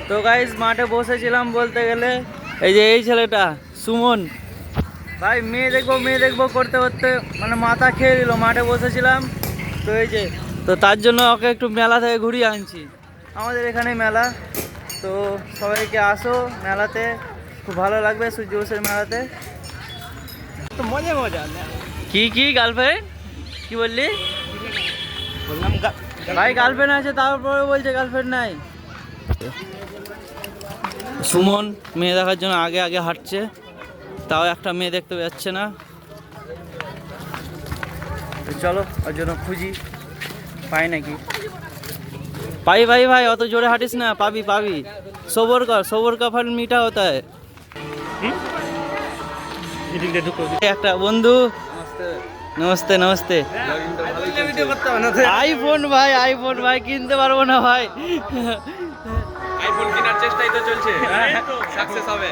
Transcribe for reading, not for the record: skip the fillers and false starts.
তো গাইস মাঠে বসেছিলাম বলতে গেলে, এই যে এই ছেলেটা সুমন ভাই, মেয়ে দেখবো করতে করতে মানে মাথা খেয়ে দিল। মাঠে বসেছিলাম তো এই যে, তো তার জন্য ওকে একটু মেলা থেকে ঘুরিয়ে আনছি। আমাদের এখানে মেলা, তো সবাইকে আসো মেলাতে, খুব ভালো লাগবে সূর্য বসের মেলাতে। তো মজা কি গার্লফ্রেন্ড কি বললি? বললাম ভাই গার্লফ্রেন্ড আছে, তারপরে বলছে গার্লফ্রেন্ড নাই। সুমন মেয়ে দেখার জন্য আগে আগে হাঁটছে, তাও একটা মেয়ে দেখতে পাচ্ছে না। চলো ওর জন্য খুঁজি, পাই নাকি। পাই ভাই, অত জোরে হাঁটিস না, পাবি। সবর কা ফল মিঠা হতা है। একটা বন্ধু, নমস্তে। আইফোন ভাই কিনতে পারবো না ভাই। আইফোন কেনার চেষ্টাই তো চলছে, সাকসেস হবে।